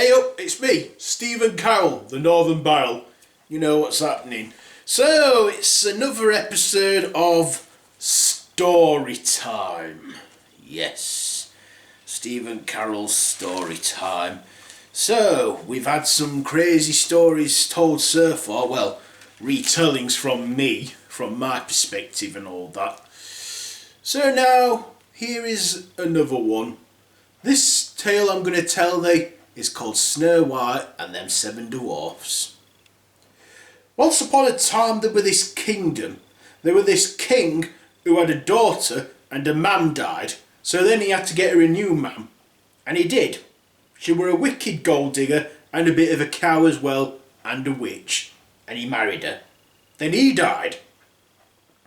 Hey up, it's me, Stephen Carroll, the Northern Barrel. You know what's happening. So, it's another episode of Story Time. Yes, Stephen Carroll's Story Time. So, we've had some crazy stories told so far. Well, retellings from me, from my perspective and all that. So now, here is another one. This tale I'm going to tell thee is called Snow White and them Seven Dwarfs. Once upon a time there was this kingdom. There was this king who had a daughter and a man died, so then he had to get her a new man. And he did. She were a wicked gold digger and a bit of a cow as well, and a witch. And he married her. Then he died.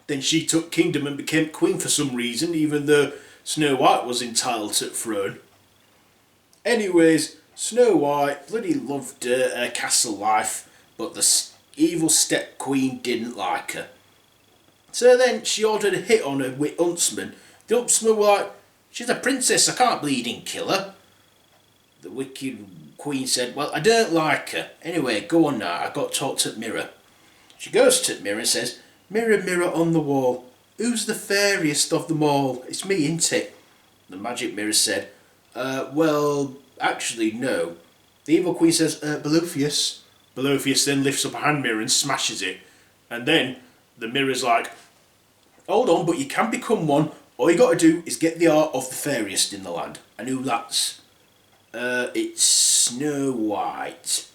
Then she took kingdom and became queen for some reason, even though Snow White was entitled to the throne. Anyways, Snow White bloody loved her castle life, but the evil step queen didn't like her. So then she ordered a hit on her with huntsman. The huntsman was like, "She's a princess, I can't believe you didn't kill her." The wicked queen said, "Well, I don't like her. Anyway, go on now, I've got to talk to the mirror." She goes to the mirror and says, "Mirror, mirror on the wall, who's the fairest of them all? It's me, ain't it?" The magic mirror said, well, actually, no. The evil queen says, Belofius. Belofius then lifts up a hand mirror and smashes it. And then the mirror's like, "Hold on, but you can become one. All you got to do is get the art of the fairest in the land." And who that's? It's Snow White.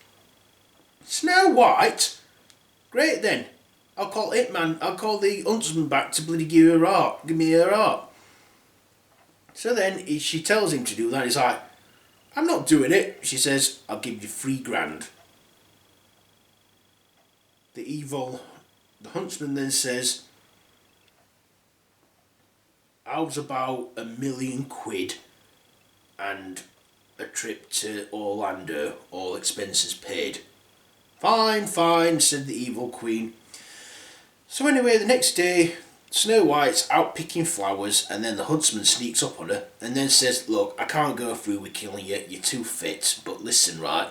Snow White? Great then. I'll call I'll call the huntsman back to bloody give her art. Give me her art. So then she tells him to do that. He's like, "I'm not doing it." She says, "I'll give you £3,000. The huntsman then says, "How's about £1,000,000 and a trip to Orlando, all expenses paid?" "Fine, fine," said the evil queen. So anyway, the next day, Snow White's out picking flowers, and then the huntsman sneaks up on her and then says, "Look, I can't go through with killing you, you're too fit, but listen, right,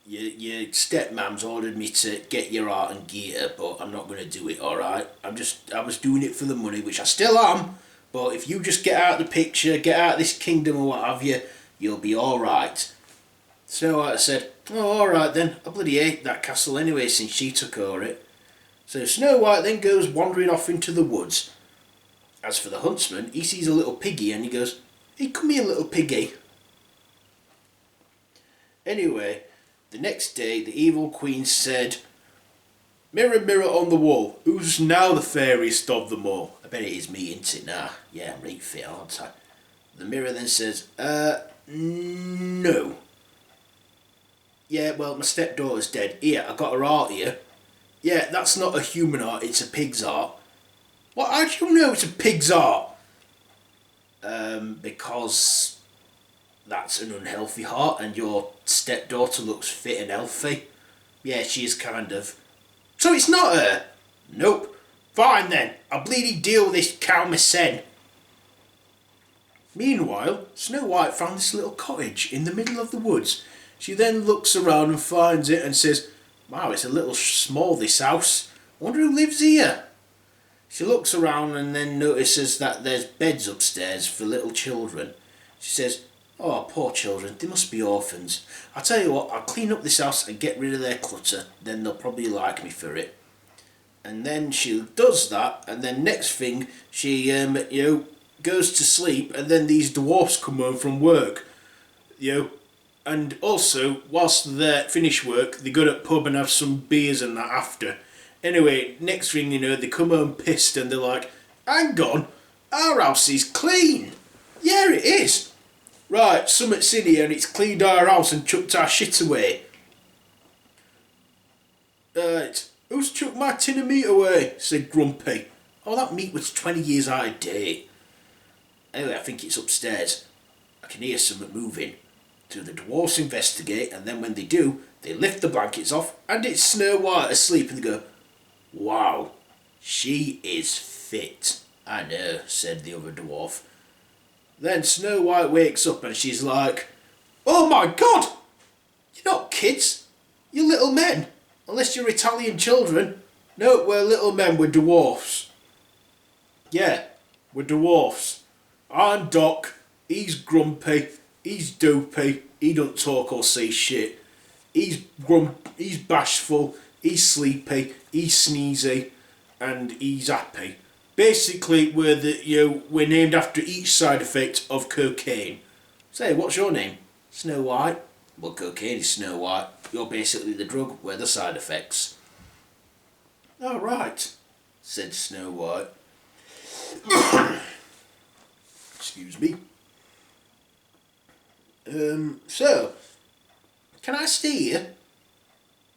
your stepmom's ordered me to get your art and gear, but I'm not going to do it, alright? I was doing it for the money, which I still am, but if you just get out of the picture, get out of this kingdom or what have you, you'll be alright." Snow White said, "Oh, alright then, I bloody hate that castle anyway since she took over it." So Snow White then goes wandering off into the woods. As for the huntsman, he sees a little piggy and he goes, "Hey, come here, little piggy." Anyway, the next day the evil queen said, "Mirror, mirror on the wall, who's now the fairest of them all?" I bet it is me, ain't it? Nah, yeah, I'm right fit, aren't I? The mirror then says, no. "Yeah, well, my stepdaughter's dead. Here, I got her art here." "Yeah, that's not a human art, it's a pig's art." "What, how do you know it's a pig's art?" Because that's an unhealthy heart and your stepdaughter looks fit and healthy." "Yeah, she is kind of." "So it's not her?" "Nope." "Fine then, I'll bleedy deal with this cow myself." Meanwhile, Snow White found this little cottage in the middle of the woods. She then looks around and finds it and says, "Wow, it's a little small, this house. I wonder who lives here." She looks around and then notices that there's beds upstairs for little children. She says, "Oh, poor children, they must be orphans. I'll tell you what, I'll clean up this house and get rid of their clutter, then they'll probably like me for it." And then she does that, and then next thing, she goes to sleep, and then these dwarfs come home from work, and also, whilst they're finished work, they go to the pub and have some beers and that after. Anyway, next thing you know, they come home pissed and they're like, "Hang on, our house is clean." "Yeah, it is." "Right, something's in here and it's cleaned our house and chucked our shit away." "Who's chucked my tin of meat away?" said Grumpy. "Oh, that meat was 20 years out of date." Anyway, I think it's upstairs. I can hear something moving. So the dwarfs investigate, and then when they do, they lift the blankets off, and it's Snow White asleep, and they go, "Wow, she is fit." "I know," said the other dwarf. Then Snow White wakes up, and she's like, Oh my God! You're not kids. You're little men. Unless you're Italian children. No, we're little men, we're dwarfs. Yeah, we're dwarfs. I'm Doc, he's grumpy, he's dopey, he don't talk or say shit. He's bashful, he's sleepy, he's sneezy, and he's happy. Basically, we're named after each side effect of cocaine. Say, what's your name? Snow White. Well, cocaine is Snow White. You're basically the drug, we're the side effects. Oh, right, said Snow White. Excuse me. So, can I stay here?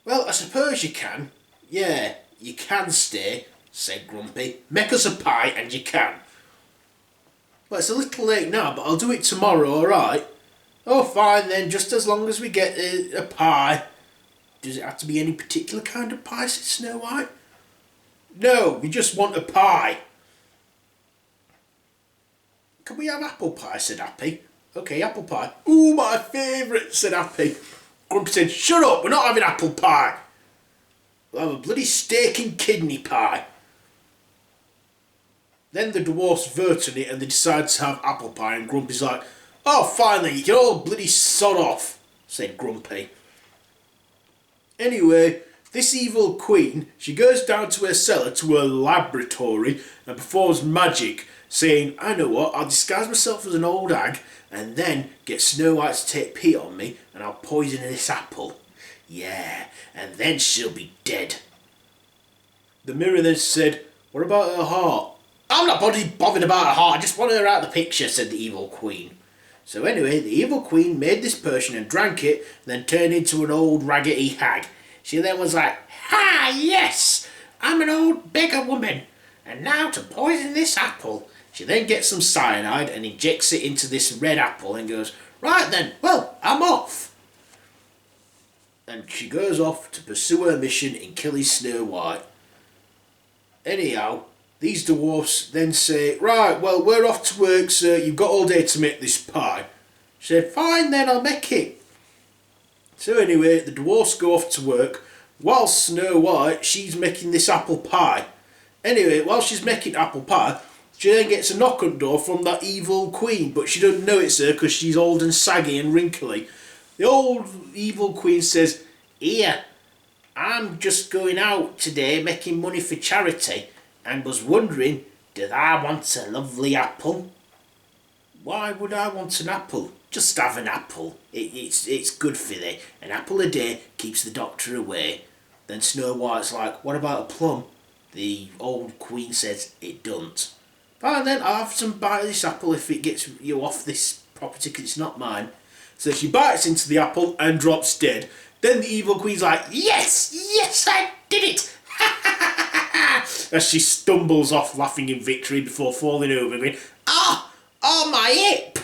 Well, I suppose you can. Yeah, you can stay, said Grumpy. Make us a pie and you can. Well, it's a little late now, but I'll do it tomorrow, alright? Oh, fine then, just as long as we get a pie. Does it have to be any particular kind of pie, said Snow White? No, we just want a pie. Can we have apple pie, said Happy. Okay, apple pie. Ooh, my favourite, said Happy. Grumpy said, shut up, we're not having apple pie. We'll have a bloody steak and kidney pie. Then the dwarfs vote on it and they decide to have apple pie, and Grumpy's like, oh, finally, you can all bloody sod off, said Grumpy. Anyway, this evil queen, she goes down to her cellar, to her laboratory, and performs magic, saying, I know what, I'll disguise myself as an old hag, and then get Snow White to take pee on me, and I'll poison this apple. Yeah, and then she'll be dead. The mirror then said, what about her heart? I'm not bothered about her heart, I just want her out of the picture, said the evil queen. So anyway, the evil queen made this potion and drank it, and then turned into an old raggedy hag. She then was like, ha, yes, I'm an old beggar woman, and now to poison this apple. She then gets some cyanide and injects it into this red apple and goes, right then, well, I'm off. And she goes off to pursue her mission in killing Snow White. Anyhow, these dwarfs then say, right, well, we're off to work, sir, you've got all day to make this pie. She said, fine then, I'll make it. So anyway, the dwarfs go off to work, while Snow White, she's making this apple pie. Anyway, while she's making apple pie, she then gets a knock on the door from that evil queen, but she doesn't know it's her because she's old and saggy and wrinkly. The old evil queen says, here, I'm just going out today making money for charity and was wondering, did I want a lovely apple? Why would I want an apple? Just have an apple. It's good for thee. An apple a day keeps the doctor away. Then Snow White's like, what about a plum? The old queen says, it don't. Fine then, I'll have some bite of this apple if it gets you off this property because it's not mine. So she bites into the apple and drops dead. Then the evil queen's like, yes, I did it! As she stumbles off laughing in victory before falling over and going, oh my hip!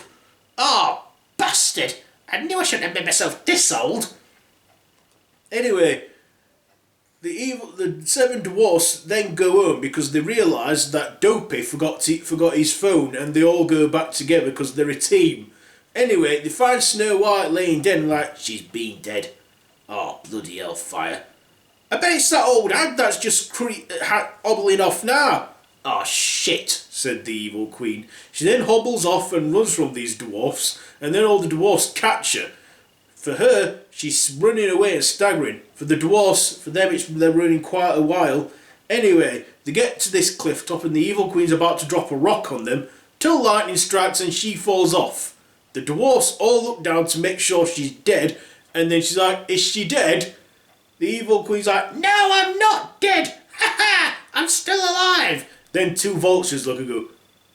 Oh, bastard! I knew I shouldn't have made myself this old. Anyway, the seven dwarfs then go home because they realise that Dopey forgot his phone, and they all go back together because they're a team. Anyway, they find Snow White laying dead and like, she's been dead. Oh, bloody hellfire. I bet it's that old hag that's just hobbling off now. Oh shit, said the evil queen. She then hobbles off and runs from these dwarfs, and then all the dwarfs catch her. For her, she's running away and staggering. For the dwarfs, for them they're running quite a while. Anyway, they get to this cliff top and the evil queen's about to drop a rock on them till lightning strikes and she falls off. The dwarfs all look down to make sure she's dead, and then she's like, is she dead? The evil queen's like, no, I'm not dead! Ha ha! I'm still alive! Then two vultures look and go,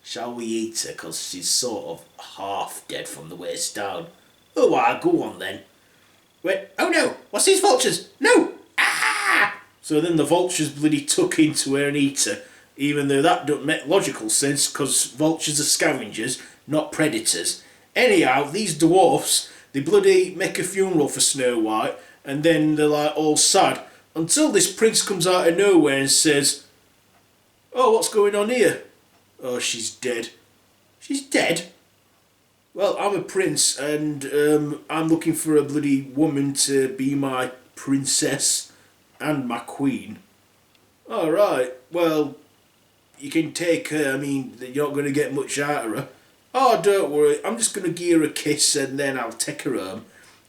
shall we eat her? Because she's sort of half dead from the waist down. Oh, well, go on then. Wait, oh no, what's these vultures? No! Ah! So then the vultures bloody tuck into her and eat her, even though that don't make logical sense because vultures are scavengers, not predators. Anyhow, these dwarfs, they bloody make a funeral for Snow White, and then they're like all sad, until this prince comes out of nowhere and says, oh, what's going on here? Oh, she's dead. She's dead? Well, I'm a prince, and I'm looking for a bloody woman to be my princess and my queen. All right. Well, you can take her. I mean, you're not going to get much out of her. Oh, don't worry. I'm just going to give her a kiss, and then I'll take her home.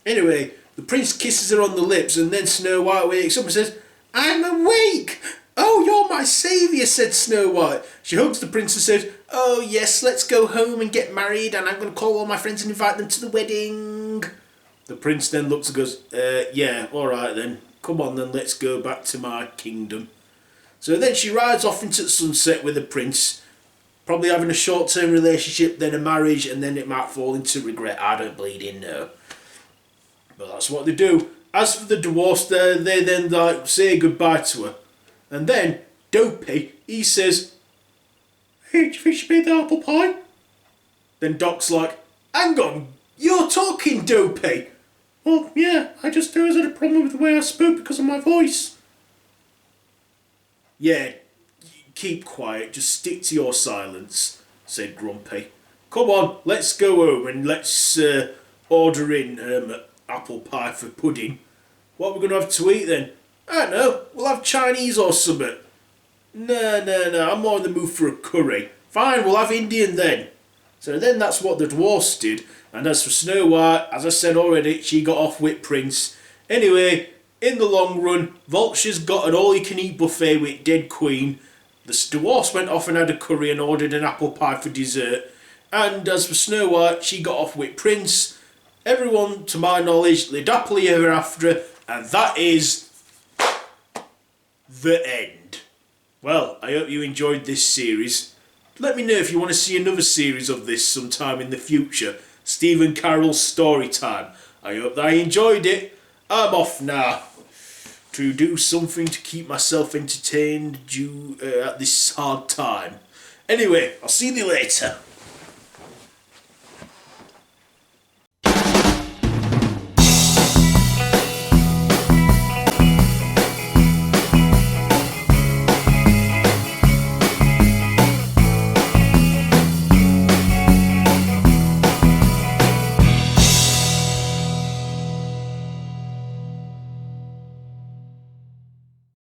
Anyway, the prince kisses her on the lips, and then Snow White wakes up and says, "I'm awake." "Oh, you're my saviour," said Snow White. She hugs the prince and says, "Oh yes, let's go home and get married, and I'm going to call all my friends and invite them to the wedding." The prince then looks and goes, "Yeah, alright then. Come on then, let's go back to my kingdom." So then she rides off into the sunset with the prince, probably having a short-term relationship, then a marriage, and then it might fall into regret. I don't bleeding know. But that's what they do. As for the dwarfs, they then like say goodbye to her. And then, Dopey, he says, "Hey, do you think she made the apple pie?" Then Doc's like, "Hang on, you're talking, Dopey." "Well, yeah, I just always had a problem with the way I spoke because of my voice." "Yeah, keep quiet, just stick to your silence," said Grumpy. "Come on, let's go home and let's order in apple pie for pudding. What are we going to have to eat then?" "I don't know, we'll have Chinese or something." No, I'm more in the mood for a curry." "Fine, we'll have Indian then." So then that's what the dwarfs did. And as for Snow White, as I said already, she got off with Prince. Anyway, in the long run, Vulture's got an all-you-can-eat buffet with Dead Queen. The dwarfs went off and had a curry and ordered an apple pie for dessert. And as for Snow White, she got off with Prince. Everyone, to my knowledge, lived happily ever after, and that is the end. Well, I hope you enjoyed this series. Let me know if you want to see another series of this sometime in the future. Stephen Carroll's story time. I hope that I enjoyed it. I'm off now to do something to keep myself entertained at this hard time. Anyway, I'll see you later.